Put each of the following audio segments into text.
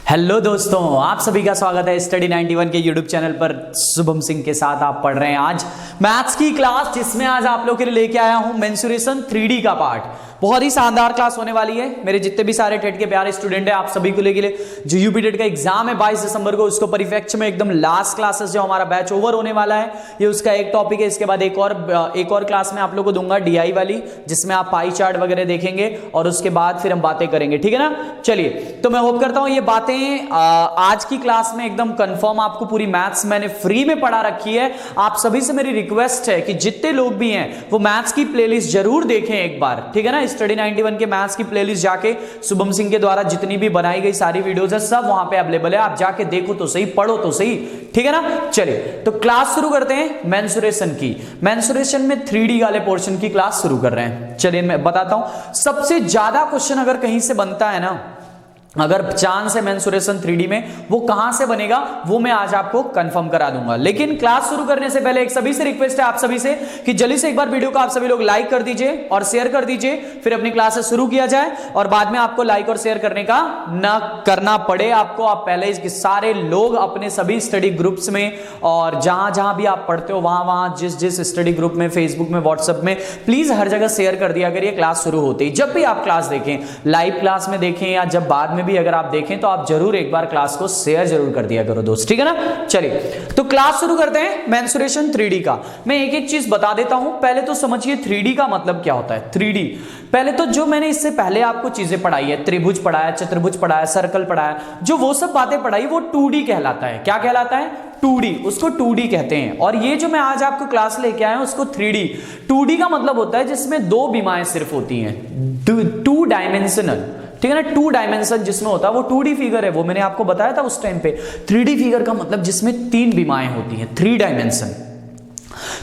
Hello दोस्तों, आप सभी का स्वागत है स्टडी 91 के यूट्यूब चैनल पर। शुभम सिंह के साथ आप पढ़ रहे हैं आज मैथ्स की क्लास, जिसमें आज आप लोग के लिए लेके आया हूं मेंसुरेशन 3D का पार्ट। बहुत ही शानदार क्लास होने वाली है। मेरे जितने भी सारे टेट के प्यारे स्टूडेंट हैं, आप सभी को लेके जो यूपी टेट का एग्जाम है 22 दिसंबर को, उसको परिफेक्ट में एकदम लास्ट क्लासेस जो हमारा बैच ओवर होने वाला है, ये उसका एक टॉपिक है। इसके बाद एक और क्लास में आप लोग को दूंगा DI वाली, जिसमें आप पाई चार्ट वगैरह देखेंगे और उसके बाद फिर हम बातें करेंगे, ठीक है ना। चलिए, तो मैं होप करता हूं ये बातें आज की क्लास में एकदम कंफर्म आपको पूरी मैथ्स मैंने फ्री में पढ़ा रखी है। आप सभी से मेरी रिक्वेस्ट है कि जितने लोग भी हैं वो मैथ्स की प्लेलिस्ट जरूर देखें एक बार, ठीक है ना। स्टडी 91 के मैथ्स की प्लेलिस्ट जाके शुभम सिंह के द्वारा जितनी भी बनाई गई सारी वीडियोस है, सब वहां पे अवेलेबल है। आप जाके देखो तो सही, पढ़ो तो सही, ठीक है ना। चलिए, तो क्लास शुरू करते हैं मेंसुरेशन की। मेंसुरेशन में 3D वाले पोर्शन की क्लास शुरू कर रहे हैं। चलिए, मैं बताता हूं सबसे ज्यादा क्वेश्चन अगर कहीं से बनता है ना, अगर चांस है मेंसुरेशन 3D में, वो कहां से बनेगा वो मैं आज आपको कंफर्म करा दूंगा। लेकिन क्लास शुरू करने से पहले एक सभी से रिक्वेस्ट है, आप सभी से, कि जल्दी से एक बार वीडियो को आप सभी लोग लाइक कर दीजिए और शेयर कर दीजिए, फिर अपनी क्लासेस शुरू किया जाए। और बाद में आपको लाइक और शेयर करने का ना करना पड़े आपको, आप पहले इसके सारे लोग अपने सभी स्टडी ग्रुप्स में और जहां जहां भी आप पढ़ते हो वहां जिस स्टडी ग्रुप में, फेसबुक में, व्हाट्सएप में, प्लीज हर जगह शेयर कर दिया करिए। क्लास शुरू होते ही जब भी आप क्लास देखें, लाइव क्लास में देखें या जब बाद में भी अगर आप देखें, तो आप जरूर एक बार क्लास को शेयर जरूर कर दिया करो दोस्त, ठीक है ना। चलिए, तो क्लास शुरू करते हैं मेंसुरेशन 3D का। मैं एक एक चीज बता देता हूं, पहले तो समझिए 3D का मतलब क्या होता है। 3D पहले तो जो मैंने इससे पहले आपको चीजें पढ़ाई है, त्रिभुज पढ़ाया, चतुर्भुज पढ़ाया, सर्कल पढ़ाया, जो वो सब बातें पढ़ाई वो 2D कहलाता है। क्या कहलाता है? 2D, उसको 2D कहते हैं। और ये जो मैं आज आपको क्लास लेके आया हूं उसको 3D। 2D का मतलब होता है जिसमें दो बीमाएं सिर्फ होती हैं, 2 डायमेंशनल, ठीक है ना। 2 डायमेंशन जिसमें होता है वो 2D फिगर है, वो मैंने आपको बताया था उस टाइम पे। 3D फिगर का मतलब जिसमें 3 बीमाएं होती हैं, 3 डायमेंशन।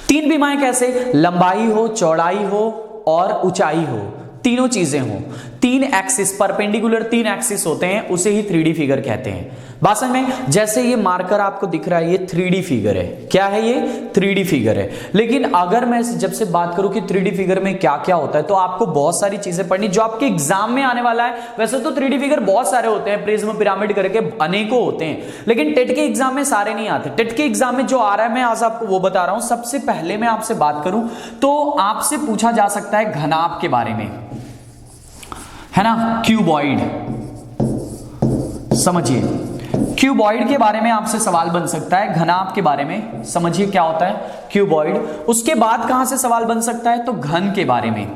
3 बीमाएं कैसे? लंबाई हो, चौड़ाई हो और ऊंचाई हो, तीनों चीजें हो। 3 एक्सिस, परपेंडिकुलर 3 एक्सिस होते हैं, उसे ही 3D फिगर कहते हैं। बात समझ में? जैसे ये मार्कर आपको दिख रहा है, ये 3D फिगर है। क्या है ये? 3D फिगर है। लेकिन अगर मैं जब से बात करूं कि 3D फिगर में क्या क्या होता है, तो आपको बहुत सारी चीजें पढ़नी जो आपके एग्जाम में आने वाला है। वैसे तो 3D फिगर बहुत सारे होते हैं, प्रिज्म, पिरामिड करके अनेकों होते हैं, लेकिन टेट के एग्जाम में सारे नहीं आते। टेट के एग्जाम में जो आ रहा है मैं आज आपको वो बता रहा हूं। सबसे पहले मैं आपसे बात करूं तो आपसे पूछा जा सकता है घनाभ के बारे में, है ना। क्यूबॉइड, समझिए, क्यूबॉइड के बारे में आपसे सवाल बन सकता है। घनाभ के बारे में समझिए क्या होता है क्यूबॉइड। उसके बाद कहां से सवाल बन सकता है? तो घन के बारे में,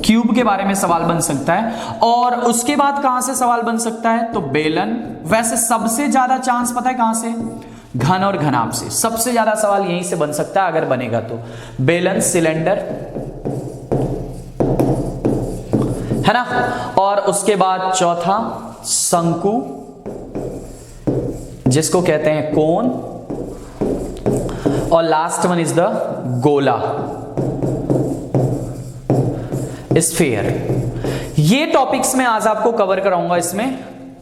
क्यूब के बारे में सवाल बन सकता है। और उसके बाद कहां से सवाल बन सकता है? तो बेलन। वैसे सबसे ज्यादा चांस पता है कहां से? घन और घनाभ से सबसे ज्यादा सवाल यहीं से बन सकता है अगर बनेगा तो। बेलन, सिलेंडर, है ना। और उसके बाद चौथा शंकु, जिसको कहते हैं कोन। और लास्ट वन इज द गोला, स्फीयर। ये टॉपिक्स मैं आज आपको कवर कराऊंगा इसमें।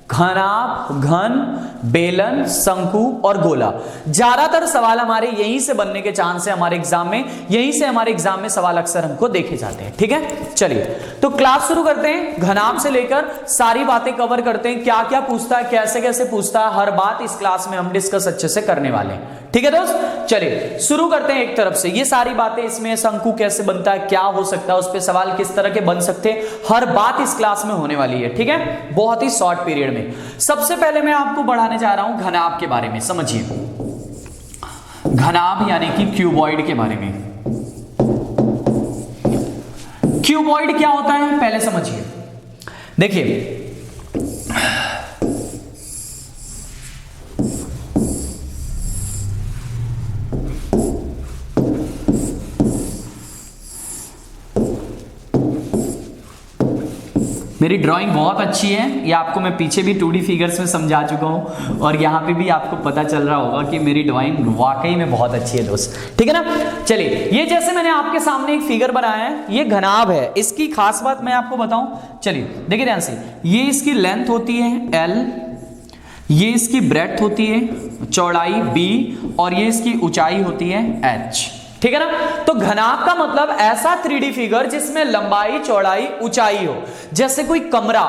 घनाभ, घन, बेलन, शंकु और गोला। ज्यादातर सवाल हमारे यहीं से बनने के चांस है हमारे एग्जाम में, यहीं से हमारे एग्जाम में सवाल अक्सर हमको देखे जाते हैं, ठीक है। चलिए, तो क्लास शुरू करते हैं। घनाभ से लेकर सारी बातें कवर करते हैं, क्या क्या पूछता है, कैसे कैसे पूछता है, हर बात इस क्लास में हम डिस्कस अच्छे से करने वाले हैं, ठीक है दोस्त। चलिए शुरू करते हैं एक तरफ से। ये सारी बातें इसमें, शंकु कैसे बनता है, क्या हो सकता है, उस पर सवाल किस तरह के बन सकते हैं, हर बात इस क्लास में होने वाली है, ठीक है, बहुत ही शॉर्ट पीरियड में। सबसे पहले मैं आपको बढ़ाने जा रहा हूं घनाभ के बारे में। समझिए घनाभ यानी कि क्यूबॉइड के बारे में। क्यूबॉइड क्या होता है पहले समझिए। देखिए, मेरी ड्राइंग बहुत अच्छी है, ये आपको मैं पीछे भी 2D फिगर्स में समझा चुका हूं और यहाँ पे भी आपको पता चल रहा होगा कि मेरी ड्राइंग वाकई में बहुत अच्छी है दोस्त, ठीक है ना। चलिए, ये जैसे मैंने आपके सामने एक फिगर बनाया है, ये घनाभ है। इसकी खास बात मैं आपको बताऊं, चलिए देखिए ध्यान से। ये इसकी लेंथ होती है L, ये इसकी ब्रेड्थ होती है, चौड़ाई B, और ये इसकी ऊंचाई होती है H, ठीक है ना। तो घनाभ का मतलब ऐसा 3D फिगर जिसमें लंबाई, चौड़ाई, ऊंचाई हो। जैसे कोई कमरा,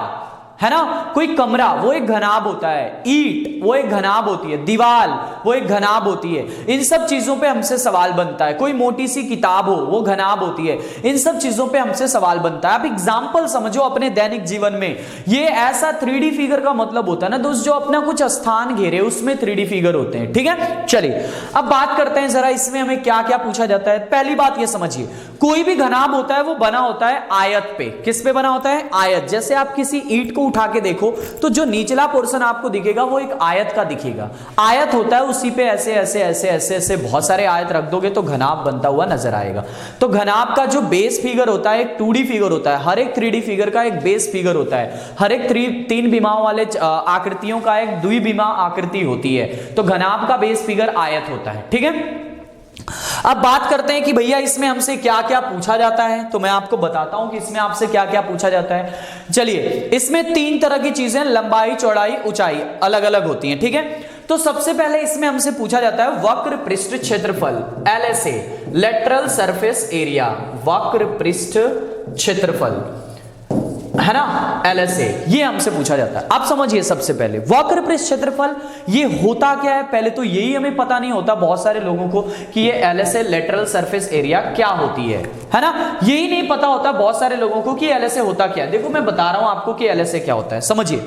है ना, कोई कमरा वो एक घनाभ होता है, ईंट वो एक घनाभ होती है, दीवार वो एक घनाभ होती है। इन सब चीजों पे हमसे सवाल बनता है। कोई मोटी सी किताब हो वो घनाभ होती है। इन सब चीजों पे हमसे सवाल बनता है। आप एग्जांपल समझो अपने दैनिक जीवन में। ये ऐसा 3D फिगर का मतलब होता है ना दोस्त, जो अपना कुछ स्थान घेरे उसमें 3D फिगर होते हैं। ठीक है, चलिए अब बात करते हैं जरा इसमें हमें क्या क्या पूछा जाता है। पहली बात ये समझिए, कोई भी घनाभ होता है वो बना होता है आयत पे। किस पे बना होता है? आयत। जैसे आप किसी ईंट को उठा के देखो तो जो निचला पोर्शन आपको दिखेगा वो एक आयत का दिखेगा। आयत होता है, उसी पे ऐसे ऐसे ऐसे ऐसे ऐसे बहुत सारे आयत रख दोगे तो घनाभ बनता हुआ नजर आएगा। तो घनाभ का जो बेस फिगर होता है एक 2D फिगर होता है। हर एक 3D फिगर का एक बेस फिगर होता है। हर एक 3 विमाओं वाले आकृतियों का एक द्विविमा आकृति होती है। तो घनाभ का बेस फिगर आयत होता है। ठीक है, अब बात करते हैं कि भैया इसमें हमसे क्या क्या पूछा जाता है। तो मैं आपको बताता हूं कि इसमें आपसे क्या क्या पूछा जाता है। चलिए, इसमें 3 तरह की चीजें, लंबाई, चौड़ाई, ऊंचाई अलग अलग होती हैं। ठीक है, तो सबसे पहले इसमें हमसे पूछा जाता है वक्र पृष्ठ क्षेत्रफल, LSA, लेटरल सरफेस एरिया। वक्र पृष्ठ क्षेत्रफल है ना, LSA, ये हमसे पूछा जाता है। अब समझिए सबसे पहले वक्र पृष्ठ क्षेत्रफल ये होता क्या है। पहले तो यही हमें पता नहीं होता बहुत सारे लोगों को कि ये LSA, लेटरल सरफेस एरिया, क्या होती है ना। यही नहीं पता होता बहुत सारे लोगों को कि LSA होता क्या है। देखो मैं बता रहा हूं आपको कि LSA क्या होता है। समझिए,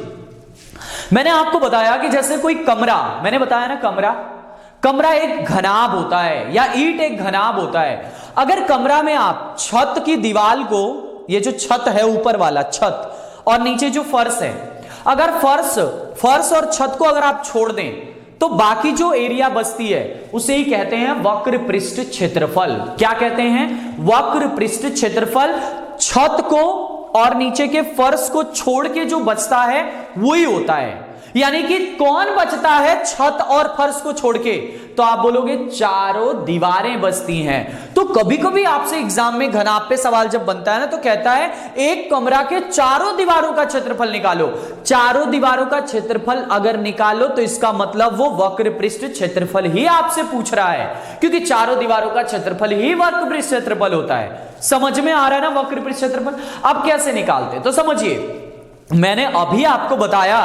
मैंने आपको बताया कि जैसे कोई कमरा, मैंने बताया ना कमरा एक घनाभ होता है या ईंट एक घनाभ होता है। अगर कमरा में आप छत की दीवार को, ये जो छत है ऊपर वाला छत और नीचे जो फर्श है, अगर फर्श और छत को अगर आप छोड़ दें तो बाकी जो एरिया बचती है उसे ही कहते हैं वक्र पृष्ठ क्षेत्रफल। क्या कहते हैं? वक्र पृष्ठ क्षेत्रफल। छत को और नीचे के फर्श को छोड़ के जो बचता है वही होता है। यानी कि कौन बचता है छत और फर्श को छोड़ के? तो आप बोलोगे चारों दीवारें बचती हैं। तो कभी कभी आपसे एग्जाम में घनाभ पे सवाल जब बनता है ना तो कहता है एक कमरा के चारों दीवारों का क्षेत्रफल निकालो। चारों दीवारों का क्षेत्रफल अगर निकालो तो इसका मतलब वो वक्र पृष्ठ क्षेत्रफल ही आपसे पूछ रहा है, क्योंकि चारों दीवारों का क्षेत्रफल ही वक्र पृष्ठ क्षेत्रफल होता है। समझ में आ रहा है ना वक्र पृष्ठ क्षेत्रफल? अब कैसे निकालते? तो समझिए, मैंने अभी आपको बताया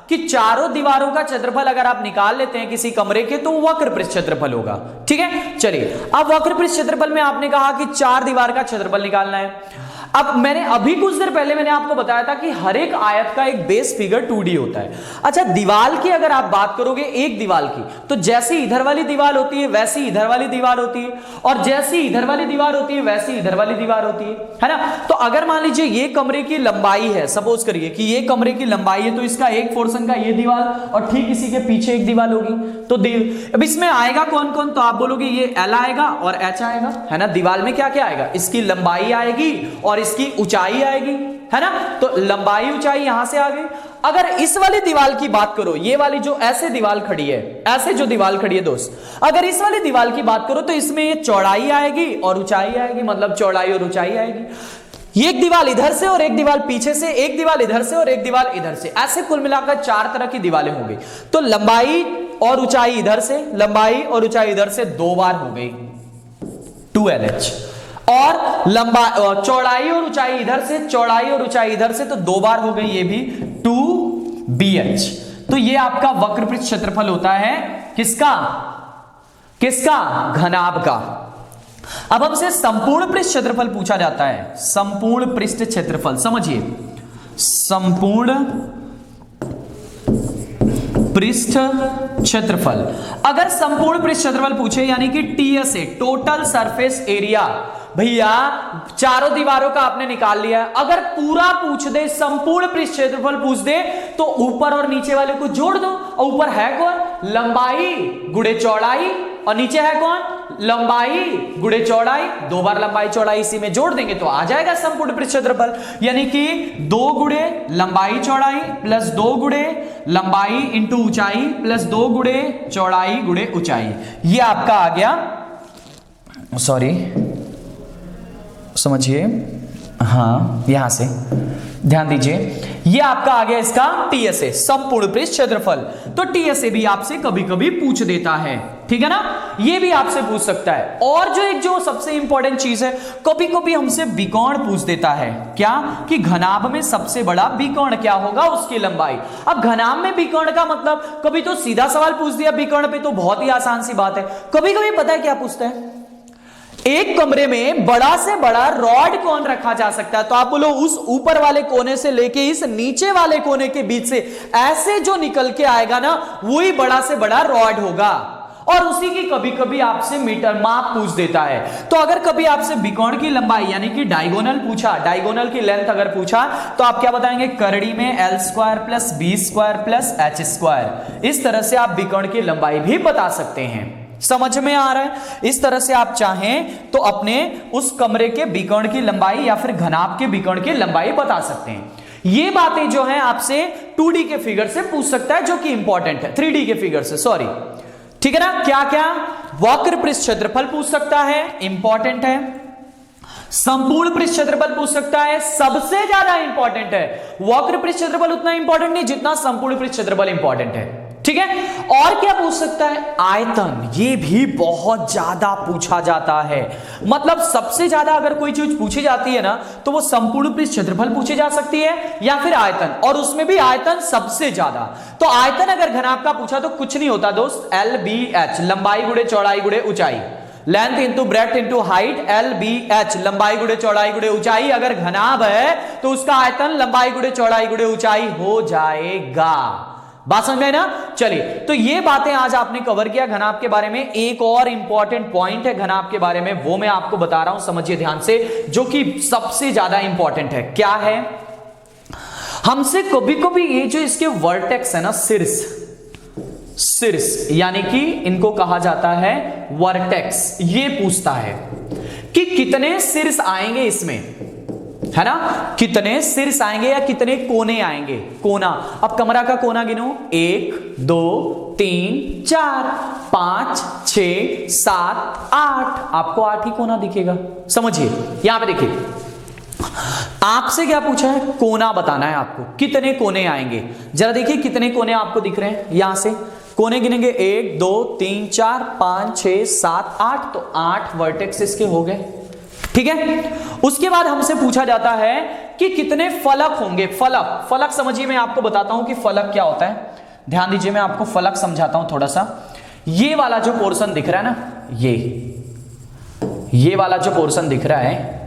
कि चारों दीवारों का क्षेत्रफल अगर आप निकाल लेते हैं किसी कमरे के तो वक्र पृष्ठ क्षेत्रफल होगा। ठीक है, चलिए अब वक्र पृष्ठ क्षेत्रफल में आपने कहा कि 4 दीवार का क्षेत्रफल निकालना है। अब मैंने अभी कुछ देर पहले मैंने आपको बताया था कि हर एक आयत का एक बेस फिगर 2D होता है। अच्छा, दीवार की अगर आप बात करोगे एक दीवार की, तो जैसी इधर वाली दीवार होती है वैसी इधर वाली दीवार होती है, और जैसी इधर वाली दीवार होती है वैसी इधर वाली दीवार होती है ना। तो अगर मान लीजिए ये कमरे की लंबाई है, सपोज करिए कि ये कमरे की लंबाई है, तो इसका एक पोर्शन का ये दीवार और ठीक इसी के पीछे एक दीवार होगी। तो अब इसमें आएगा कौन कौन? तो आप बोलोगे ये L आएगा और H आएगा, है ना। दीवार में क्या क्या आएगा? इसकी लंबाई आएगी और इसकी ऊंचाई आएगी, है ना। तो लंबाई ऊंचाई यहां से आ गई। अगर इस वाली दीवार की बात करो, ये वाली जो ऐसे दीवार खड़ी है, ऐसे जो दीवार खड़ी है दोस्त, अगर इस वाली दीवार की बात करो तो इसमें ये चौड़ाई आएगी और ऊंचाई आएगी, मतलब चौड़ाई और ऊंचाई आएगी। एक दीवार इधर से और एक दीवार पीछे से, एक दीवार इधर से और एक दीवार इधर से, ऐसे कुल मिलाकर 4 तरह की दीवारें होंगी। तो लंबाई और ऊंचाई इधर से, लंबाई और ऊंचाई इधर से 2 बार हो गई 2LH, और चौड़ाई और ऊंचाई इधर से, चौड़ाई और ऊंचाई इधर से, तो 2 बार हो गई ये भी 2BH। तो ये आपका वक्र पृष्ठ क्षेत्रफल होता है किसका? घनाभ का। अब हमसे संपूर्ण पृष्ठ क्षेत्रफल पूछा जाता है। संपूर्ण पृष्ठ क्षेत्रफल, समझिए, संपूर्ण पृष्ठ क्षेत्रफल। अगर संपूर्ण पृष्ठ क्षेत्रफल पूछे यानी कि TSA, टोटल सरफेस एरिया, भैया चारों दीवारों का आपने निकाल लिया। अगर पूरा पूछ दे, संपूर्ण पृष्ठ क्षेत्रफल पूछ दे, तो ऊपर और नीचे वाले को जोड़ दो। और ऊपर है कौन? लंबाई गुणे चौड़ाई, और नीचे है कौन? लंबाई गुणे चौड़ाई। 2 बार लंबाई चौड़ाई इसी में जोड़ देंगे तो आ जाएगा संपूर्ण पृष्ठ क्षेत्रफल। यानी कि 2 गुणे लंबाई चौड़ाई प्लस 2 गुणे लंबाई इंटू ऊंचाई प्लस 2 गुणे चौड़ाई गुणे ऊंचाई, ये आपका आ गया। सॉरी, समझिए, हाँ यहां से ध्यान दीजिए, ये आपका आ गया इसका TSA, संपूर्ण पृष्ठ क्षेत्रफल। तो TSA भी आपसे कभी कभी पूछ देता है। ठीक है ना, ये भी आपसे पूछ सकता है। और जो सबसे इंपॉर्टेंट चीज है, कभी कभी हमसे विकर्ण पूछ देता है, क्या कि घनाभ में सबसे बड़ा विकर्ण क्या होगा, उसकी लंबाई। अब घनाभ में विकर्ण का मतलब, कभी तो सीधा सवाल पूछ दिया विकर्ण पे, तो बहुत ही आसान सी बात है। कभी कभी पता है क्या पूछता है, एक कमरे में बड़ा से बड़ा रॉड कौन रखा जा सकता है, तो आप बोलो उस ऊपर वाले कोने से लेके इस नीचे वाले कोने के बीच से ऐसे जो निकल के आएगा ना, वही बड़ा से बड़ा रॉड होगा। और उसी की कभी कभी आपसे मीटर माप पूछ देता है। तो अगर कभी आपसे विकर्ण की लंबाई यानी कि डायगोनल पूछा, डायगोनल की लेंथ अगर पूछा, तो आप क्या बताएंगे, करड़ी में l square plus B square plus H square. इस तरह से आप विकर्ण की लंबाई भी बता सकते हैं। समझ में आ रहा है? इस तरह से आप चाहें तो अपने उस कमरे के विकर्ण की लंबाई या फिर घनाभ के विकर्ण की लंबाई बता सकते हैं। ये बातें जो है आपसे 2D के फिगर से पूछ सकता है, जो कि इंपॉर्टेंट है, 3D के फिगर से, सॉरी, ठीक है ना। क्या क्या, वक्र पृष्ठ क्षेत्रफल पूछ सकता है, इंपॉर्टेंट है। संपूर्ण पृष्ठ क्षेत्रफल पूछ सकता है, सबसे ज्यादा इंपॉर्टेंट है। वक्र पृष्ठ क्षेत्रफल उतना इंपॉर्टेंट नहीं जितना संपूर्ण पृष्ठ क्षेत्रफल इंपॉर्टेंट है, ठीक है। और क्या पूछ सकता है, आयतन, ये भी बहुत ज्यादा पूछा जाता है। मतलब सबसे ज्यादा अगर कोई चीज पूछी जाती है ना, तो वो संपूर्ण पृष्ठ क्षेत्रफल पूछी जा सकती है या फिर आयतन, और उसमें भी आयतन सबसे ज्यादा। तो आयतन अगर घनाभ का पूछा तो कुछ नहीं होता दोस्त, एल बी एच, लंबाई गुणे चौड़ाई गुणे ऊंचाई, length into breadth into height, L B H, लंबाई गुणे चौड़ाई गुणे ऊंचाई। अगर घनाभ है तो उसका आयतन लंबाई गुणे चौड़ाई गुणे ऊंचाई हो जाएगा। बात समझ में ना। चलिए, तो ये बातें आज आपने कवर किया घनाभ के बारे में। एक और इंपॉर्टेंट पॉइंट है घनाभ के बारे में, वो मैं आपको बता रहा हूं, समझिए ध्यान से, जो कि सबसे ज्यादा इंपॉर्टेंट है। क्या है, हमसे कभी कभी ये जो इसके वर्टेक्स है ना, शीर्ष यानी कि इनको कहा जाता है वर्टेक्स, ये पूछता है कि कितने शीर्ष आएंगे इसमें, है ना, कितने शीर्ष आएंगे या कितने कोने आएंगे। कोना, अब कमरा का कोना गिनो, 1 2 3 4 5 6 7 8, आपको 8 ही कोना दिखेगा। समझिए, यहां पे देखिए, आपसे क्या पूछा है, कोना बताना है आपको, कितने कोने आएंगे। जरा देखिए कितने कोने आपको दिख रहे हैं, यहां से कोने गिनेंगे, 1 2 3 4 5 6 7 8, तो 8 वर्टेक्स इसके हो गए, ठीक है। उसके बाद हमसे पूछा जाता है कि कितने फलक होंगे। फलक समझिए, मैं आपको बताता हूं कि फलक क्या होता है। ध्यान दीजिए, मैं आपको फलक समझाता हूं थोड़ा सा। ये वाला जो पोर्शन दिख रहा है ना, ये वाला जो पोर्शन दिख रहा है,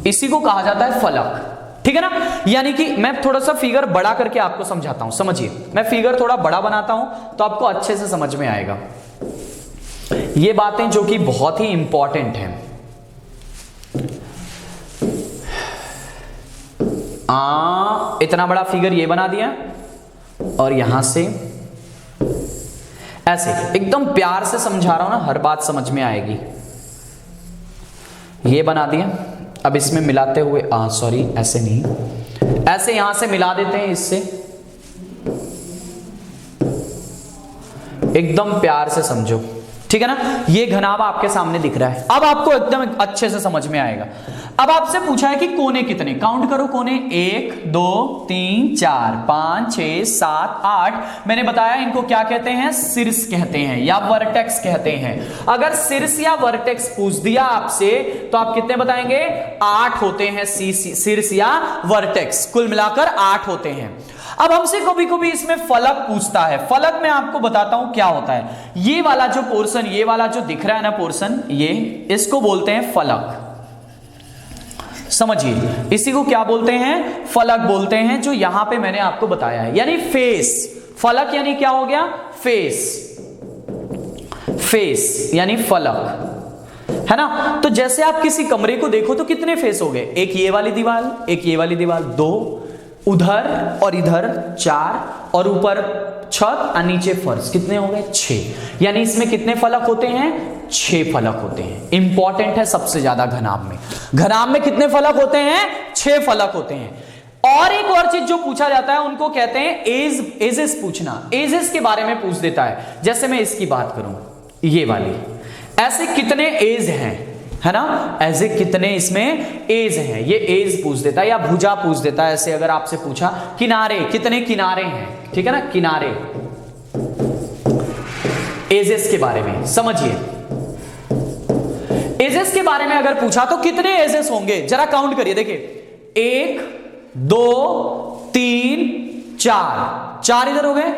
इसी को कहा जाता है फलक, ठीक है ना। यानी कि मैं थोड़ा सा फिगर बड़ा करके आपको समझाता हूं, समझिए, मैं फिगर थोड़ा बड़ा बनाता हूं तो आपको अच्छे से समझ में आएगा ये बातें, जो कि बहुत ही इंपॉर्टेंट है। इतना बड़ा फिगर ये बना दिया, और यहां से ऐसे एकदम प्यार से समझा रहा हूं ना, हर बात समझ में आएगी। ये बना दिया, अब इसमें मिलाते हुए, सॉरी ऐसे नहीं, ऐसे यहां से मिला देते हैं इससे, एकदम प्यार से समझो, ठीक है ना। ये घनाभ आपके सामने दिख रहा है, अब आपको एकदम अच्छे से समझ में आएगा। अब आपसे पूछा है कि कोने कितने, काउंट करो कोने, 1 2 3 4 5 6 7 8। मैंने बताया इनको क्या कहते हैं, शीर्ष कहते हैं या वर्टेक्स कहते हैं। अगर शीर्ष या वर्टेक्स पूछ दिया आपसे तो आप कितने बताएंगे, 8 होते हैं शीर्ष या वर्टेक्स, कुल मिलाकर 8 होते हैं। अब हमसे कभी कभी इसमें फलक पूछता है। फलक मैं आपको बताता हूं क्या होता है। ये वाला जो पोर्शन, ये वाला जो दिख रहा है ना पोर्शन, ये इसको बोलते हैं फलक। समझिए, इसी को क्या बोलते हैं, फलक बोलते हैं, जो यहां पे मैंने आपको बताया है, यानी फेस। फलक यानी क्या हो गया, फेस यानी फलक, है ना। तो जैसे आप किसी कमरे को देखो तो कितने फेस हो गए, एक ये वाली दीवार, एक ये वाली दीवार, 2 उधर और इधर 4, और ऊपर छत और नीचे फर्श, कितने हो गए, 6। यानी इसमें कितने फलक होते हैं, 6 फलक होते हैं। इंपॉर्टेंट है सबसे ज्यादा घनाभ में कितने फलक होते हैं, 6 फलक होते हैं। और एक और चीज जो पूछा जाता है उनको कहते हैं एजेस पूछना। एजेस के बारे में पूछ देता है, जैसे मैं इसकी बात करूं, ये वाली, ऐसे कितने एज हैं, है ना, ऐसे कितने इसमें एज हैं, ये एज पूछ देता है, या भुजा पूछ देता है। ऐसे अगर आपसे पूछा किनारे, कितने किनारे हैं, ठीक है ना, किनारे, एजेस के बारे में समझिए। एजेस के बारे में अगर पूछा तो कितने एजेस होंगे जरा काउंट करिए। देखिए 1 2 3 4, 4 इधर हो गए,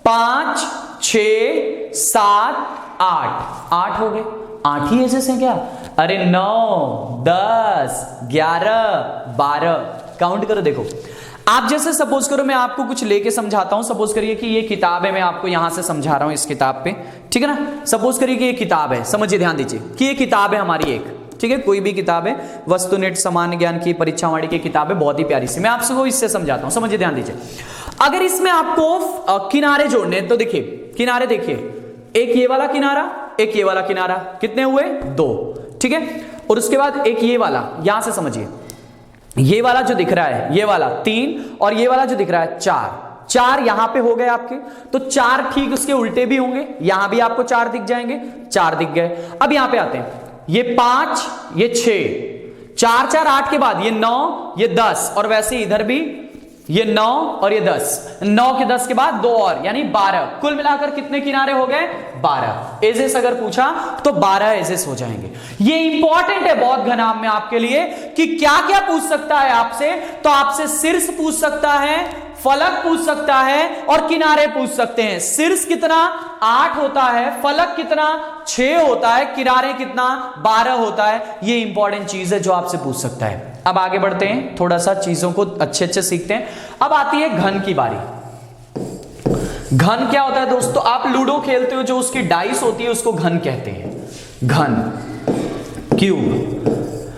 5 6 7 8 हो गए। 8 ही एजेस हैं क्या? अरे 9 10 11 12 काउंट करो। देखो आप जैसे सपोज करो मैं आपको कुछ लेके समझाता हूं। सपोज करिए कि ये किताब है, मैं आपको यहां से समझा रहा हूं इस किताब पे, ठीक है ना। सपोज करिए कि ये किताब है, समझिए ध्यान दीजिए कि ये किताब है हमारी एक, ठीक है, कोई भी किताब है, वस्तुनिष्ठ सामान्य ज्ञान की परीक्षावाणी की किताब है, बहुत ही प्यारी सी। मैं आपको इससे समझाता हूं, समझिए ध्यान दीजिए। अगर इसमें आपको किनारे जोड़ने तो देखिए किनारे, देखिए एक ये वाला किनारा, एक ये वाला किनारा, कितने हुए? 2, ठीक है। और उसके बाद एक ये वाला, यहां से समझिए, ये वाला जो दिख रहा है ये वाला 3 और ये वाला जो दिख रहा है 4 यहां पे हो गए आपके। तो 4 ठीक उसके उल्टे भी होंगे, यहां भी आपको 4 दिख जाएंगे, 4 दिख गए। अब यहां पे आते हैं, ये 5 ये 6, 4 4 8 के बाद ये 9 ये 10 और वैसे इधर भी ये 9 और ये 10, 9 के 10 के बाद 2 और यानी 12। कुल मिलाकर कितने किनारे हो गए? 12 एजेस। अगर पूछा तो 12 एजेस हो जाएंगे। ये इंपॉर्टेंट है बहुत घनाभ में आपके लिए कि क्या क्या पूछ सकता है आपसे। तो आपसे शीर्ष पूछ सकता है, फलक पूछ सकता है और किनारे पूछ सकते हैं। शीर्ष कितना? 8 होता है, फलक कितना? 6 होता है, किनारे कितना? 12 होता है। ये इंपॉर्टेंट चीज है जो आपसे पूछ सकता है। अब आगे बढ़ते हैं, थोड़ा सा चीजों को अच्छे अच्छे सीखते हैं। अब आती है घन की बारी। घन क्या होता है दोस्तों? आप लूडो खेलते हो, जो उसकी डाइस होती है उसको घन कहते हैं। घन, क्यूब,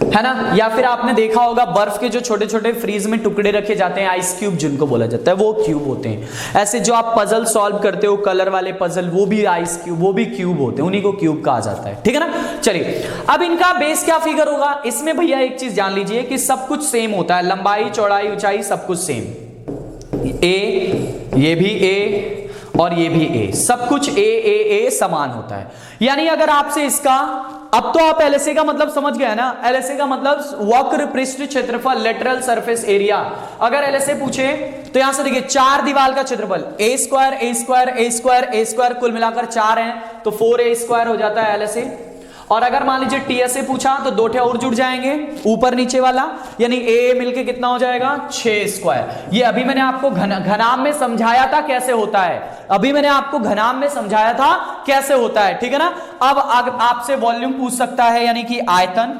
है ना। या फिर आपने देखा होगा बर्फ के जो छोटे छोटे फ्रीज में टुकड़े रखे जाते हैं, आइस क्यूब जिनको बोला जाता है, वो क्यूब होते हैं। ऐसे जो आप पजल सॉल्व करते हो, कलर वाले पजल, वो भी आइस क्यूब, वो भी क्यूब होते हैं, उन्हीं को क्यूब कहा जाता है, ठीक है ना। चलिए अब इनका बेस क्या फिगर होगा? इसमें भैया एक चीज जान लीजिए कि सब कुछ सेम होता है, लंबाई चौड़ाई ऊंचाई सब कुछ सेम। ये भी ए और ये भी ए, सब कुछ ए समान होता है। यानी अगर आपसे इसका, अब तो आप एलएसए का मतलब समझ गए ना। एलएसए का मतलब वक्र पृष्ठ क्षेत्रफल, लेटरल सरफेस एरिया। अगर एलएसए पूछे तो यहां से देखिए 4 दीवार का क्षेत्रफल ए स्क्वायर ए स्क्वायर ए स्क्वायर ए स्क्वायर, कुल मिलाकर 4 है तो 4a स्क्वायर हो जाता है एलएसए। और अगर मान लीजिए टीएसए पूछा तो 2 और जुड़ जाएंगे ऊपर नीचे वाला, यानी ए मिलके कितना हो जाएगा? 6 स्क्वायर। ये अभी मैंने आपको घनाभ में समझाया था कैसे होता है, अभी मैंने आपको घनाभ में समझाया था कैसे होता है, ठीक है ना। अब आपसे वॉल्यूम पूछ सकता है, यानी कि आयतन।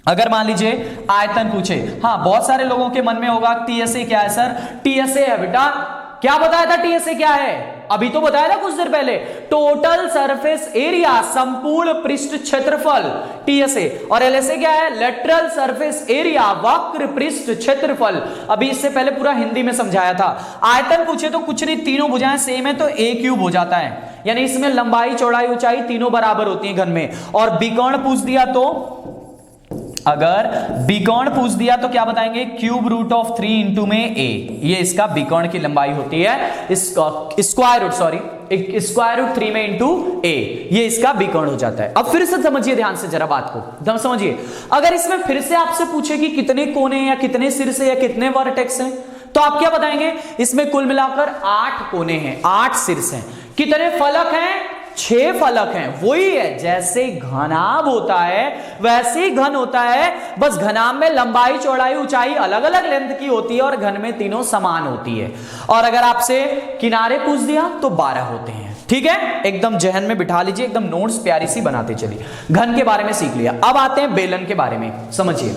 अगर मान लीजिए आयतन पूछे, हाँ बहुत सारे लोगों के मन में होगा टीएसए क्या है सर? टीएसए है बेटा, क्या बताया था टीएसए क्या है? अभी तो बताया था कुछ देर पहले, टोटल सरफेस एरिया, संपूर्ण पृष्ठ क्षेत्रफल, टीएसए। और एलएसए क्या है? लेटरल सरफेस एरिया, वक्र पृष्ठ क्षेत्रफल। अभी इससे पहले पूरा हिंदी में समझाया था। आयतन पूछे तो कुछ नहीं, तीनों भुजाएं सेम है तो ए क्यूब हो जाता है, यानी इसमें लंबाई चौड़ाई ऊंचाई तीनों बराबर होती है घन में। और विकर्ण पूछ दिया तो, अगर विकर्ण पूछ दिया तो क्या बताएंगे? क्यूब रूट ऑफ 3 इंटू में ए, ये इसका विकर्ण की लंबाई होती है। Square root, sorry, square root 3 में इंटू ए, ये इसका विकर्ण हो जाता है। अब फिर से समझिए ध्यान से जरा बात को, एकदम समझिए। अगर इसमें फिर से आपसे पूछे कि कितने कोने या कितने सिर से या कितने वर्टेक्स हैं, तो आप क्या बताएंगे? इसमें कुल मिलाकर 8 कोने हैं, 8 शीर्ष हैं। कितने फलक हैं? 6 फलक हैं। वही है, जैसे घनाभ होता है वैसे ही घन होता है, बस घनाभ में लंबाई चौड़ाई ऊंचाई अलग अलग लेंथ की होती है और घन में तीनों समान होती है। और अगर आपसे किनारे पूछ दिया तो 12 होते हैं, ठीक है। एकदम जहन में बिठा लीजिए, एकदम नोट्स प्यारी सी बनाते चलिए। घन के बारे में सीख लिया। अब आते हैं बेलन के बारे में, समझिए।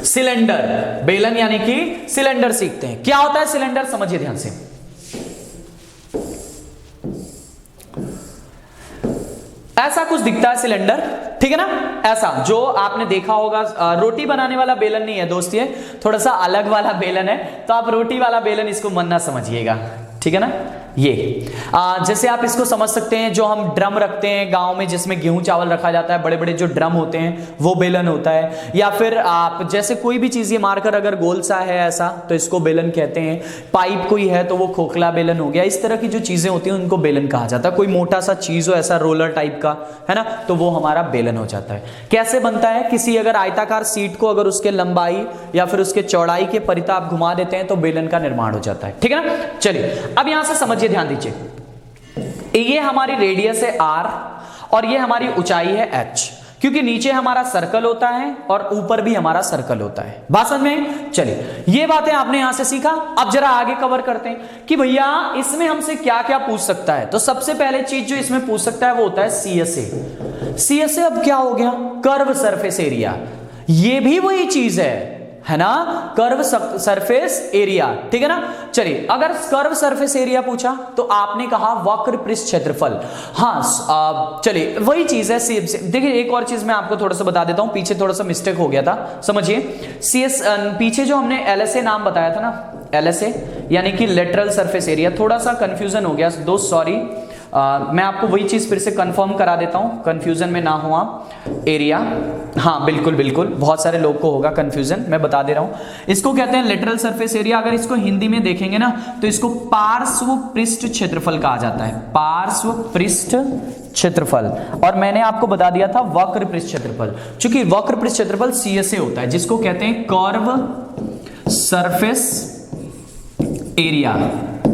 सिलेंडर, बेलन यानी कि सिलेंडर सीखते हैं। क्या होता है सिलेंडर? समझिए ध्यान से। ऐसा कुछ दिखता है सिलेंडर, ठीक है ना। ऐसा जो आपने देखा होगा, रोटी बनाने वाला बेलन नहीं है दोस्त, ये थोड़ा सा अलग वाला बेलन है, तो आप रोटी वाला बेलन इसको मन ना समझिएगा, ठीक है ना। ये जैसे आप इसको समझ सकते हैं, जो हम ड्रम रखते हैं गांव में जिसमें गेहूं चावल रखा जाता है, बड़े बड़े जो ड्रम होते हैं वो बेलन होता है। या फिर आप जैसे कोई भी चीज ये मारकर अगर गोल सा है ऐसा तो इसको बेलन कहते हैं। पाइप कोई है तो वो खोखला बेलन हो गया। इस तरह की जो चीजें होती हैं उनको बेलन कहा जाता है। कोई मोटा सा चीज हो ऐसा रोलर टाइप का, है ना, तो वो हमारा बेलन हो जाता है। कैसे बनता है? किसी अगर आयताकार सीट को अगर उसके लंबाई या फिर उसके चौड़ाई के परिता आप घुमा देते हैं तो बेलन का निर्माण हो जाता है, ठीक है ना। चलिए अब यहां से समझिए, ध्यान दीजिए। ये हमारी रेडियस है r और ये हमारी ऊंचाई है h, क्योंकि नीचे हमारा सर्कल होता है और ऊपर भी हमारा सर्कल होता है। बात समझ में? चलिए ये बातें आपने यहां से सीखा। अब जरा आगे कवर करते हैं कि भैया इसमें हमसे क्या क्या पूछ सकता है। तो सबसे पहले चीज जो इसमें पूछ सकता है वो होता है CSA। CSA अब क्या हो गया? Curve surface area. ये भी वही चीज है ना, कर्व सरफेस एरिया, ठीक है ना। चलिए अगर कर्व सरफेस एरिया पूछा तो आपने कहा वक्र पृष्ठ क्षेत्रफल। हाँ चलिए वही चीज है। देखिए एक और चीज मैं आपको थोड़ा सा बता देता हूं, पीछे थोड़ा सा मिस्टेक हो गया था, समझिए। पीछे जो हमने LSA नाम बताया था ना, LSA यानी कि लेटरल सरफेस एरिया, थोड़ा सा कंफ्यूजन हो गया दोस्त, सॉरी। मैं आपको वही चीज फिर से कंफर्म करा देता हूं, कंफ्यूजन में ना हो आप। एरिया, हाँ बिल्कुल बिल्कुल, बहुत सारे लोग को होगा कंफ्यूजन, मैं बता दे रहा हूं। इसको कहते हैं लेटरल सरफेस एरिया। अगर इसको हिंदी में देखेंगे ना तो इसको पार्श्व पृष्ठ क्षेत्रफल कहा जाता है, पार्श्व पृष्ठ क्षेत्रफल। और मैंने आपको बता दिया था वक्र पृष्ठ क्षेत्रफल, क्योंकि वक्र पृष्ठ क्षेत्रफल CSA होता है, जिसको कहते हैं कर्व सरफेस एरिया,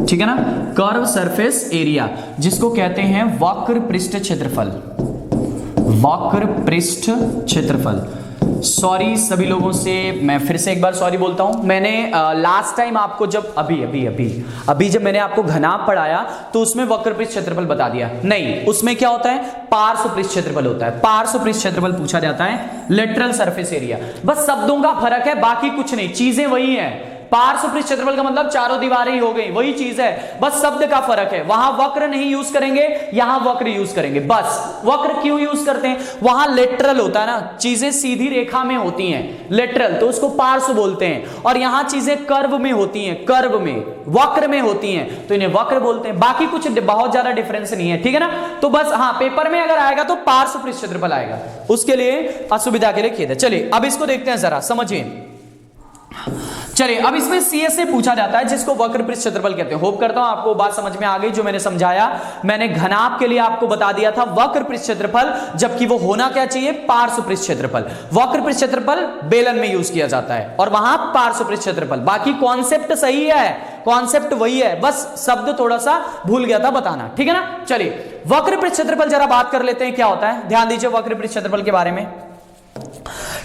ठीक है ना, कर्व सरफेस एरिया, जिसको कहते हैं वक्र पृष्ठ क्षेत्रफल, वक्र पृष्ठ क्षेत्रफल। सॉरी सभी लोगों से, मैं फिर से एक बार सॉरी बोलता हूं। मैंने लास्ट टाइम आपको जब अभी जब मैंने आपको घनाभ पढ़ाया तो उसमें वक्र पृष्ठ क्षेत्रफल बता दिया, नहीं उसमें क्या होता है? पार्श्व पृष्ठ क्षेत्रफल होता है। पार्श्व पृष्ठ क्षेत्रफल पूछा जाता है, लेटरल सरफेस एरिया। बस शब्दों का फर्क है, बाकी कुछ नहीं, चीजें वही है। पार्श्व पृष्ठ क्षेत्रफल का मतलब चारों दीवारें ही हो गई, वही चीज है, बस शब्द का फर्क है। वहां वक्र नहीं यूज करेंगे, यहां वक्र यूज करेंगे। बस वक्र क्यों यूज करते हैं? वहां लेटरल होता है ना, चीजें सीधी रेखा में होती हैं, लेटरल, तो उसको पार्श्व बोलते हैं। और यहां चीजें कर्व में होती हैं, कर्व में, वक्र में होती हैं, तो इन्हें वक्र बोलते हैं। बाकी कुछ बहुत ज्यादा डिफरेंस नहीं है, ठीक है ना। तो बस हाँ, पेपर में अगर आएगा तो पार्श्व पृष्ठ क्षेत्रफल आएगा, उसके लिए असुविधा के लिए खेद है। चलिए अब इसको देखते हैं, जरा समझिए। चलिए अब इसमें CSA पूछा जाता है, जिसको वक्र पृष्ठ क्षेत्रफल कहते हैं। होप करता हूं आपको बात समझ में आ गई जो मैंने समझाया। मैंने घनाभ के लिए आपको बता दिया था वक्र पृष्ठ क्षेत्रफल, जबकि वो होना क्या चाहिए? पार्श्व पृष्ठ क्षेत्रफल। वक्र पृष्ठ क्षेत्रफल बेलन में यूज किया जाता है और वहां पार्श्व पृष्ठ क्षेत्रफल। बाकी कॉन्सेप्ट सही है, कॉन्सेप्ट वही है, बस शब्द थोड़ा सा भूल गया था बताना, ठीक है ना। चलिए वक्र पृष्ठ क्षेत्रफल जरा बात कर लेते हैं, क्या होता है। ध्यान दीजिए वक्र पृष्ठ क्षेत्रफल के बारे में,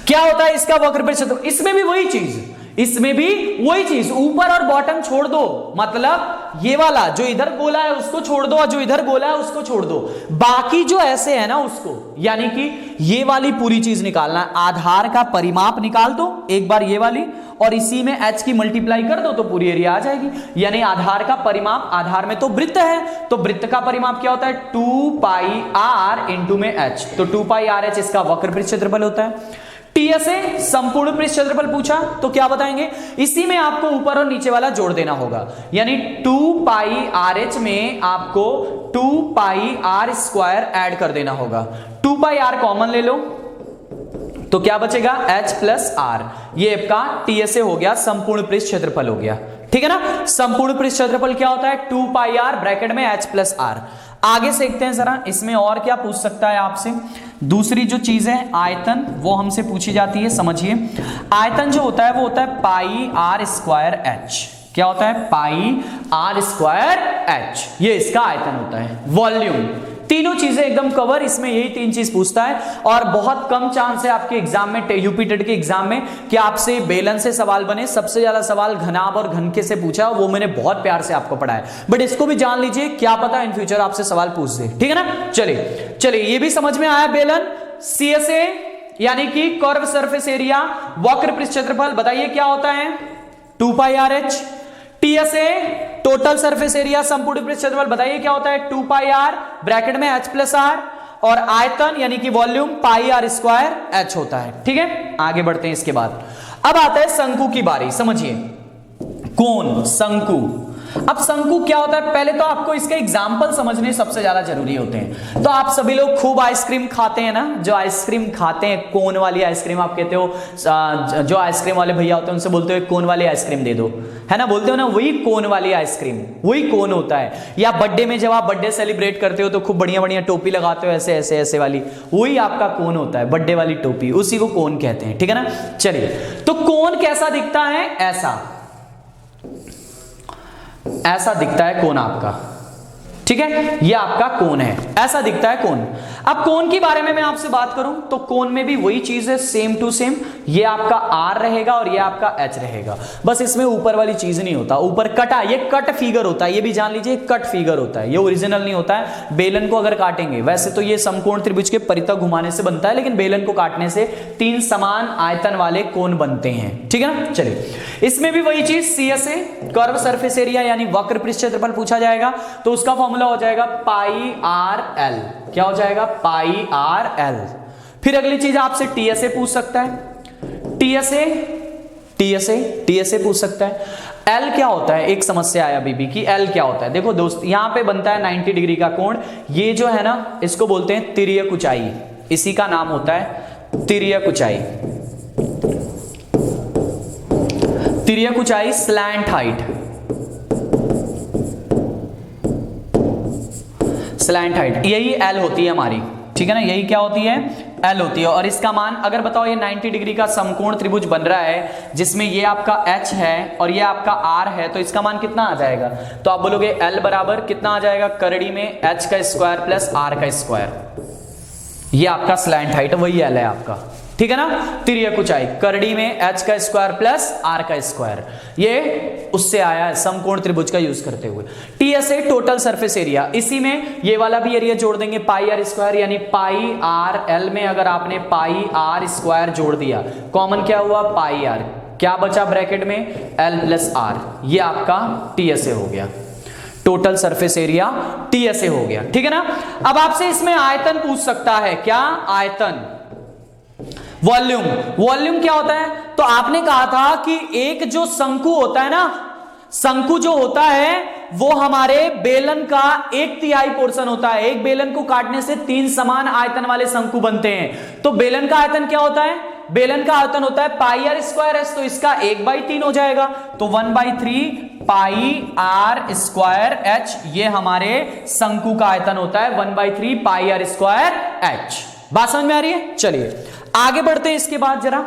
क्या होता है इसका वक्र पृष्ठ क्षेत्रफल। इसमें भी वही चीज, इसमें भी वही चीज, ऊपर और बॉटम छोड़ दो, मतलब ये वाला जो इधर गोला है उसको छोड़ दो और जो इधर गोला है उसको छोड़ दो, बाकी जो ऐसे है ना उसको, यानी कि ये वाली पूरी चीज निकालना है। आधार का परिमाप निकाल दो एक बार ये वाली, और इसी में h की मल्टीप्लाई कर दो तो पूरी एरिया आ जाएगी। यानी आधार का परिमाप, आधार में तो वृत्त है, तो वृत्त का परिमाप क्या होता है? 2 पाई r इंटू में h, तो 2 पाई r h इसका वक्र पृष्ठ क्षेत्रफल होता है। TSA संपूर्ण पृष्ठ क्षेत्रफल पूछा तो क्या बताएंगे? इसी में आपको ऊपर और नीचे वाला जोड़ देना होगा, यानी 2 पाई RH में आपको 2 पाई r स्क्वायर ऐड कर देना होगा। 2 पाई r कॉमन ले लो तो क्या बचेगा? h plus r। ये आपका TSA हो गया, संपूर्ण पृष्ठ क्षेत्रफल हो गया, ठीक है ना। संपूर्ण पृष्ठ क्षेत्रफल क्या होता है? 2 पाई r ब्रैकेट में h प्लस r। आगे सीखते हैं जरा, इसमें और क्या पूछ सकता है आपसे। दूसरी जो चीज है आयतन, वो हमसे पूछी जाती है, समझिए। आयतन जो होता है वो होता है पाई r स्क्वायर h। क्या होता है? पाई r स्क्वायर h, ये इसका आयतन होता है। वॉल्यूम, तीनों चीजें एकदम कवर, इसमें यही तीन चीज पूछता है। और बहुत कम चांस है आपके एग्जाम में, यूपी टेट के एग्जाम में, कि आपसे बेलन से सवाल बने। सबसे ज्यादा सवाल घनाभ और घनके से पूछा, वो मैंने बहुत प्यार से आपको पढ़ाया। बट इसको भी जान लीजिए, क्या पता इन फ्यूचर आपसे सवाल पूछ दे, ठीक है ना। चलिए चलिए ये भी समझ में आया। बेलन, CSA यानी कि कर्व सरफेस एरिया, वक्र पृष्ठ क्षेत्रफल, बताइए क्या होता है? 2 पाई RH। TSA total surface area, संपूर्ण पृष्ठ क्षेत्रफल, बताइए क्या होता है? 2 पाई r ब्रैकेट में h प्लस r। और आयतन यानी कि वॉल्यूम पाई r स्क्वायर h होता है, ठीक है। आगे बढ़ते हैं इसके बाद। अब आता है शंकु की बारी, समझिए। कोण, शंकु। अब शंकु क्या होता है? पहले तो आपको इसके एग्जाम्पल समझने सबसे ज्यादा जरूरी होते हैं। तो आप सभी लोग खूब आइसक्रीम खाते हैं ना, जो आइसक्रीम खाते हैं, कोन वाली आइसक्रीम आप कहते हो, जो आइसक्रीम वाले भैया होते हैं उनसे बोलते हो कोन वाली आइसक्रीम दे दो, है ना, बोलते हो ना, वही कोन वाली आइसक्रीम, वही कोन होता है। या बर्थडे में जब आप बर्थडे सेलिब्रेट करते हो तो खूब बढ़िया बढ़िया टोपी लगाते हो, ऐसे ऐसे ऐसे वाली, वही आपका कोन होता है, बर्थडे वाली टोपी, उसी को कोन कहते हैं, ठीक है ना। चलिए, तो कोन कैसा दिखता है? ऐसा दिखता है कोन आपका, ठीक है, ये आपका कोण है, ऐसा दिखता है कोण। अब कोण के बारे में मैं आपसे बात करूं तो कोण में भी वही चीज है, सेम टू सेम, ये आपका आर रहेगा और ये आपका एच रहेगा, बस इसमें ऊपर वाली चीज नहीं होता, ऊपर कटा, ये कट फिगर होता है, ये भी जान लीजिए कट फिगर होता है, ये ओरिजिनल नहीं होता है। बेलन को अगर काटेंगे, वैसे तो ये समकोण त्रिभुज के परितः घुमाने से बनता है, लेकिन बेलन को काटने से 3 समान आयतन वाले कोण बनते हैं, ठीक है ना। चलिए, इसमें भी वही चीज CSA, कर्व सरफेस एरिया यानी वक्र पृष्ठ क्षेत्रफल पूछा जाएगा, तो उसका फॉर्मूला हो जाएगा पाई आर एल। क्या हो जाएगा? पाई आर एल। फिर अगली चीज आपसे TSA पूछ सकता है, TSA पूछ सकता है। L क्या होता है? एक समस्या है अभी भी कि L क्या होता है। देखो दोस्त, यहां पे बनता है 90 डिग्री का कोण, ये जो है ना इसको बोलते हैं तिर्यक ऊंचाई, इसी का नाम होता है तिर्यक ऊंचाई। तिर्यक ऊंचाई, स्लैंट हाइट, स्लैंट हाइट, यही L होती है हमारी, ठीक है ना, यही क्या होती है? L होती है। और इसका मान अगर बताओ, ये 90 डिग्री का समकोण त्रिभुज बन रहा है जिसमें ये आपका H है और ये आपका R है, तो इसका मान कितना आ जाएगा? तो आप बोलोगे L बराबर कितना आ जाएगा? करड़ी में H का स्क्वायर प्लस R का स्क्वायर, ये आपका स्लैंट हाइट, वही L है आपका, ठीक है ना। तिर्यक ऊंचाई, करड़ी में H का स्क्वायर प्लस R का स्क्वायर, ये उससे आया है समकोण त्रिभुज का यूज करते हुए। TSA, टोटल सरफेस एरिया, इसी में ये वाला भी एरिया जोड़ देंगे, पाई आर स्क्वायर, यानी पाई आर एल में अगर आपने पाई आर स्क्वायर जोड़ दिया, कॉमन क्या हुआ? पाई आर, क्या बचा ब्रैकेट में? L प्लस R, ये आपका TSA हो गया, टोटल सरफेस एरिया TSA हो गया, ठीक है ना। अब आपसे इसमें आयतन पूछ सकता है, क्या? आयतन, वॉल्यूम। वॉल्यूम क्या होता है? तो आपने कहा था कि एक जो शंकु होता है ना, शंकु जो होता है वो हमारे बेलन का 1/3 पोर्शन होता है। एक बेलन को काटने से 3 समान आयतन वाले शंकु बनते हैं। तो बेलन का आयतन क्या होता है? बेलन का आयतन होता है पाई आर स्क्वायर एस, तो इसका 1/3 हो जाएगा, तो 1/3 पाई आर स्क्वायर एच, ये हमारे शंकु का आयतन होता है 1/3 पाई आर स्क्वायर एच। बात समझ में आ रही है? चलिए आगे बढ़ते हैं। इसके बाद जरा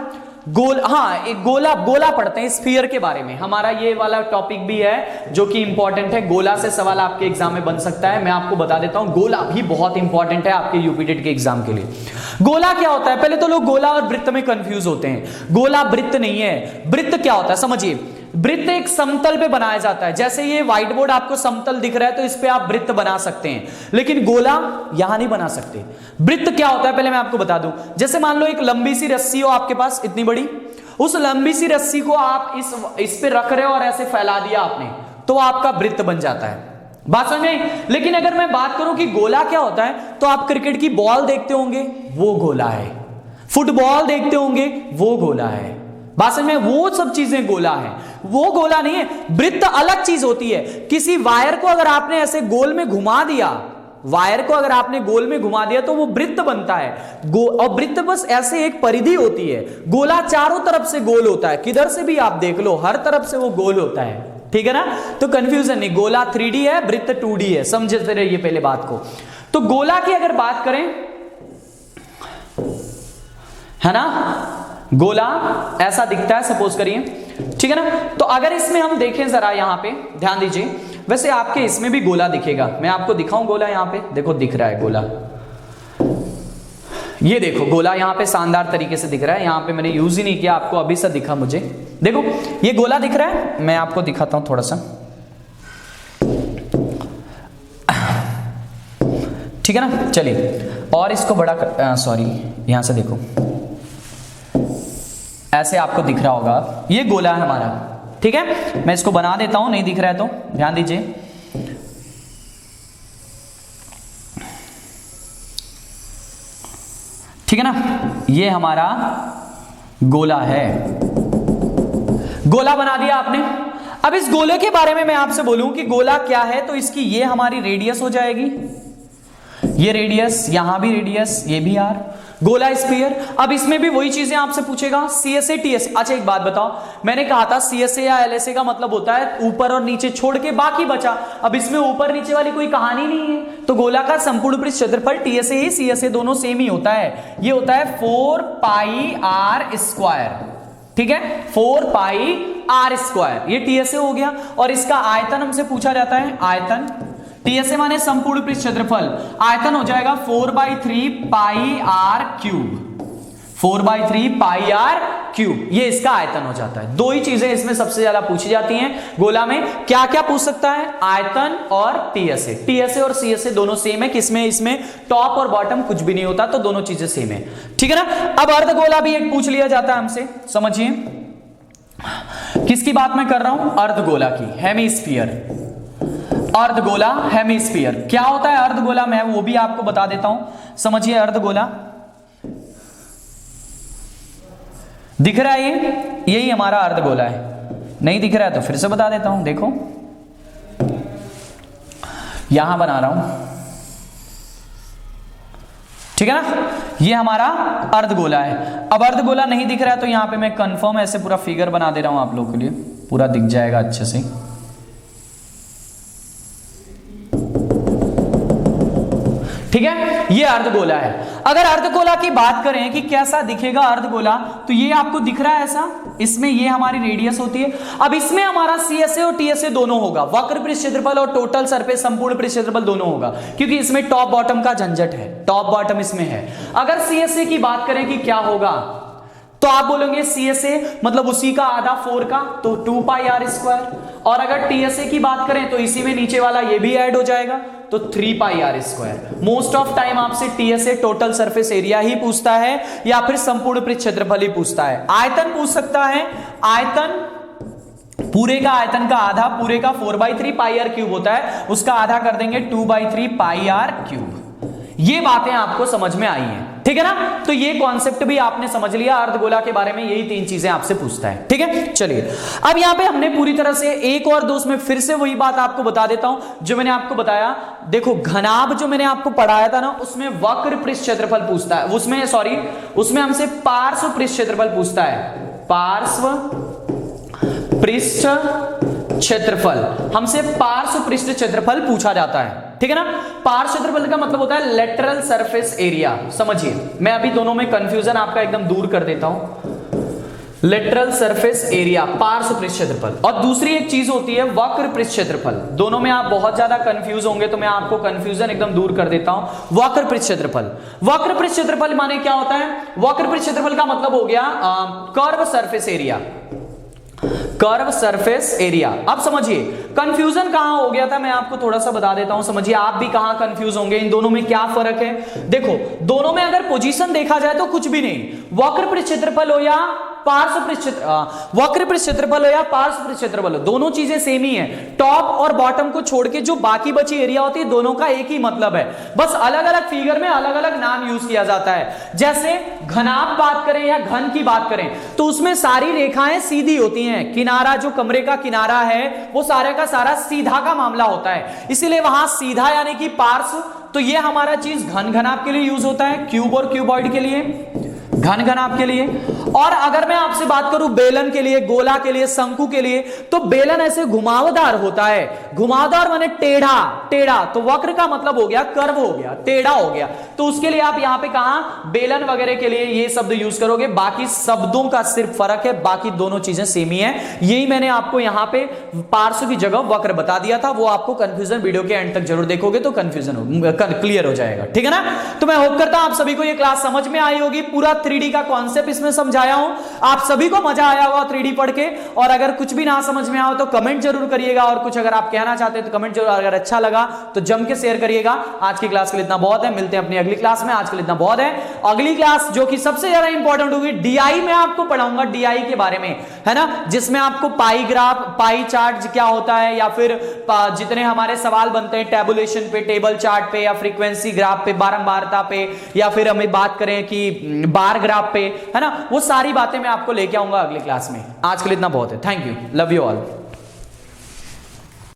एक गोला पढ़ते हैं, स्फीयर के बारे में। हमारा ये वाला टॉपिक भी है जो कि इंपॉर्टेंट है, गोला से सवाल आपके एग्जाम में बन सकता है। मैं आपको बता देता हूं, गोला भी बहुत इंपॉर्टेंट है आपके यूपीटेट के एग्जाम के लिए। गोला क्या होता है? पहले तो लोग गोला और वृत्त में कंफ्यूज होते हैं। गोला वृत्त नहीं है। वृत्त क्या होता है समझिए। वृत्त एक समतल पे बनाया जाता है, जैसे ये व्हाइट बोर्ड आपको समतल दिख रहा है तो इस पे आप वृत्त बना सकते हैं, लेकिन गोला यहां नहीं बना सकते। वृत्त क्या होता है पहले मैं आपको बता दूं। जैसे मान लो एक लंबी सी रस्सी हो आपके पास, इतनी बड़ी, उस लंबी सी रस्सी को आप इस पे रख रहे हो और ऐसे फैला दिया आपने, तो आपका वृत्त बन जाता है। बात समझ में? लेकिन अगर मैं बात करूं कि गोला क्या होता है, तो आप क्रिकेट की बॉल देखते होंगे, वो गोला है। फुटबॉल देखते होंगे, वो गोला है। बात समझ में? वो सब चीजें गोला है, वो गोला नहीं है। वृत्त अलग चीज होती है। किसी वायर को अगर आपने ऐसे गोल में घुमा दिया, वायर को अगर आपने गोल में घुमा दिया तो वो वृत्त बनता है। और वृत्त बस ऐसे एक परिधि होती है। गोला चारों तरफ से गोल होता है, किधर से भी आप देख लो, हर तरफ से वो गोल होता है, ठीक है ना। तो कंफ्यूजन नहीं, गोला 3D है, वृत्त 2D है, समझते रहिए पहले बात को। तो गोला की अगर बात करें, है ना, गोला ऐसा दिखता है सपोज करिए, ठीक है ना। तो अगर इसमें हम देखें जरा, यहां पे ध्यान दीजिए, वैसे आपके इसमें भी गोला दिखेगा, मैं आपको दिखाऊं गोला। यहां पे देखो दिख रहा है गोला, ये देखो गोला यहां पे शानदार तरीके से दिख रहा है। यहां पे मैंने यूज ही नहीं किया, आपको अभी सा दिखा मुझे। देखो ये गोला दिख रहा है, मैं आपको दिखाता हूं थोड़ा सा, ठीक है ना। चलिए और इसको बड़ा सॉरी, यहां से देखो, ऐसे आपको दिख रहा होगा, ये गोला है हमारा, ठीक है। मैं इसको बना देता हूं, नहीं दिख रहा है तो ध्यान दीजिए। ठीक है ना, ये हमारा गोला है। गोला बना दिया आपने। अब इस गोले के बारे में मैं आपसे बोलूं कि गोला क्या है, तो इसकी ये हमारी रेडियस हो जाएगी, ये रेडियस, यहां भी रेडियस, ये भी आर, गोला स्फीयर। अब इसमें भी वही चीजें आपसे पूछेगा, CSA TSA। अच्छा एक बात बताओ, मैंने कहा था CSA या LSA का मतलब होता है ऊपर और नीचे छोड़ के बाकी बचा। अब इसमें ऊपर नीचे वाली कोई कहानी नहीं है, तो गोला का संपूर्ण पृष्ठ क्षेत्रफल TSA ही CSA दोनों सेम ही होता है। ये होता है 4 पाई आर स्क्वायर, ठीक है, 4 पाई आर स्क्वायर, ये TSA हो गया। और इसका आयतन हमसे पूछा जाता है, आयतन टीएसए माने संपूर्ण पृष्ठ क्षेत्रफल, आयतन हो जाएगा 4/3 pi r cube, 4/3 pi r cube, ये इसका आयतन हो जाता है। दो ही चीजें इसमें सबसे ज्यादा पूछी जाती हैं गोला में, क्या क्या पूछ सकता है, आयतन और टीएसए। टीएसए और सीएसए दोनों सेम है, किसमें, इसमें टॉप और बॉटम कुछ भी नहीं होता, तो दोनों चीजें सेम है, ठीक है ना। अब अर्धगोला भी एक पूछ लिया जाता है हमसे, समझिए किसकी बात मैं कर रहा हूं, अर्धगोला की, हेमिस्फीयर, अर्धगोला हेमिस्फीयर। क्या होता है अर्धगोला, मैं वो भी आपको बता देता हूं, समझिए अर्धगोला दिख रहा है, ये यही हमारा अर्धगोला है, नहीं दिख रहा है तो फिर से बता देता हूं, देखो यहां बना रहा हूं, ठीक है ना, ये हमारा अर्धगोला है। अब अर्धगोला नहीं दिख रहा है तो यहां पे मैं कंफर्म ऐसे पूरा फिगर बना दे रहा हूं आप लोगों के लिए, पूरा दिख जाएगा अच्छे से। ठीक है, ये अर्धगोला है। अगर अर्धगोला की बात करें कि कैसा दिखेगा अर्धगोला, तो ये आपको दिख रहा है ऐसा, इसमें ये हमारी रेडियस होती है। अब इसमें हमारा सीएसए और टीएसए दोनों होगा, वक्र पृष्ठ क्षेत्रफल और टोटल सरफेस संपूर्ण पृष्ठ क्षेत्रफल दोनों होगा, क्योंकि इसमें टॉप बॉटम का झंझट है, टॉप बॉटम इसमें है। अगर सीएसए की बात करें कि क्या होगा, तो आप बोलोगे सीएसए मतलब उसी का आधा 4 का, तो 2 पाई आर स्क्वायर, और अगर टीएसए की बात करें तो इसी में नीचे वाला ये भी ऐड हो जाएगा, तो 3 pi r square. Most of time आपसे टीएसए टोटल सरफेस एरिया ही पूछता है या फिर संपूर्ण पृष्ठ क्षेत्रफल ही पूछता है। आयतन पूछ सकता है, आयतन पूरे का आयतन का आधा, पूरे का 4/3 पाई आर क्यूब होता है, उसका आधा कर देंगे 2/3 पाई आर क्यूब। ये बातें आपको समझ में आई हैं, ठीक है ना। तो ये कॉन्सेप्ट भी आपने समझ लिया, अर्धगोला के बारे में यही 3 चीजें आपसे पूछता है, ठीक है। चलिए अब यहां पे हमने पूरी तरह से एक और दो में फिर से वही बात आपको बता देता हूं जो मैंने आपको बताया। देखो घनाभ जो मैंने आपको पढ़ाया था ना, उसमें वक्र पृष्ठ क्षेत्रफल पूछता है, उसमें हमसे पार्श्व पृष्ठ क्षेत्रफल पूछता है, पार्श्व पृष्ठ क्षेत्रफल, हमसे पार्श्व पृष्ठ क्षेत्रफल पूछा जाता है, ठीक है ना। पार्श्व क्षेत्रफल का मतलब होता है लेटरल सरफेस एरिया, समझिए मैं अभी दोनों में कंफ्यूजन आपका एकदम दूर कर देता हूं। लेटरल सरफेस एरिया, पार्श्व पृष्ठ क्षेत्रफल, और दूसरी एक चीज होती है वक्र पृष्ठ क्षेत्रफल। दोनों में आप बहुत ज्यादा कंफ्यूज होंगे, तो मैं आपको कंफ्यूजन एकदम दूर कर देता हूं। वक्र पृष्ठ क्षेत्रफल, वक्र पृष्ठ क्षेत्रफल माने क्या होता है, वक्र पृष्ठ क्षेत्रफल का मतलब हो गया curve surface area, curve surface area. अब समझिए कंफ्यूजन कहां हो गया था, मैं आपको थोड़ा सा बता देता हूं, समझिए आप भी कहां कंफ्यूज होंगे, इन दोनों में क्या फर्क है। देखो दोनों में अगर पोजीशन देखा जाए तो कुछ भी नहीं, वक्र पृष्ठ क्षेत्रफल हो या पार्श्व पृष्ठ वक्र पृष्ठ क्षेत्रफल हो या पार्श्व पृष्ठ क्षेत्रफल हो, दोनों चीजें सेम ही है। टॉप और बॉटम को छोड़ के जो बाकी बची एरिया होती है, दोनों का एक ही मतलब है, बस अलग अलग फिगर में अलग अलग नाम यूज किया जाता है। जैसे घनाभ बात करें या घन की बात करें, तो उसमें सारी रेखाएं सीधी होती हैं, किनारा जो कमरे का किनारा है वो सारे का सारा सीधा का मामला होता है, इसीलिए वहां सीधा यानी कि पार्श्व। तो ये हमारा चीज घन घनाभ के लिए यूज होता है, क्यूब और क्यूबॉइड के लिए, घन घनाभ के लिए। और अगर मैं आपसे बात करूं बेलन के लिए, गोला के लिए, शंकु के लिए, तो बेलन ऐसे घुमावदार होता है, घुमावदार माने टेढ़ा, टेढ़ा, तो वक्र का मतलब हो गया कर्व हो गया, टेढ़ा हो गया, तो उसके लिए आप यहां पे कहा बेलन वगैरह के लिए ये शब्द यूज करोगे, बाकी शब्दों का सिर्फ फर्क है, बाकी दोनों चीजें सेम ही है। यही मैंने आपको यहां पे पार्श्व की जगह वक्र बता दिया था, वो आपको कंफ्यूजन वीडियो के एंड तक जरूर देखोगे तो कंफ्यूजन क्लियर हो जाएगा, ठीक है ना। तो मैं होप करता हूं आप सभी को ये क्लास समझ में आई होगी, पूरा 3D का कॉन्सेप्ट इसमें समझाया हूं, आप सभी को मजा आया होगा 3D पढ़ के। और अगर कुछ भी ना समझ में आओ तो कमेंट जरूर करिएगा, और कुछ अगर आप कहना चाहते हैं तो कमेंट जरूर, अगर अच्छा लगा तो जम के शेयर करिएगा। आज की क्लास के लिए इतना बहुत है, मिलते हैं अपनी अगली क्लास में, आज के लिए इतना बहुत है। अगली क्लास जो कि सबसे ज्यादा इंपॉर्टेंट होगी, डीआई में आपको पढ़ाऊंगा, डीआई के बारे में, है ना, जिसमें आपको पाई ग्राफ, पाई चार्ट क्या होता है, या फिर जितने हमारे सवाल बनते हैं टेबुलेशन पे, टेबल चार्ट पे, या फ्रीक्वेंसी ग्राफ पे, बारंबारता पे, या फिर हमें बात करें कि बार ग्राफ पे, है ना, वो सारी बातें मैं आपको लेके आऊंगा अगली क्लास में। आज के लिए इतना बहुत है, thank you, love you all.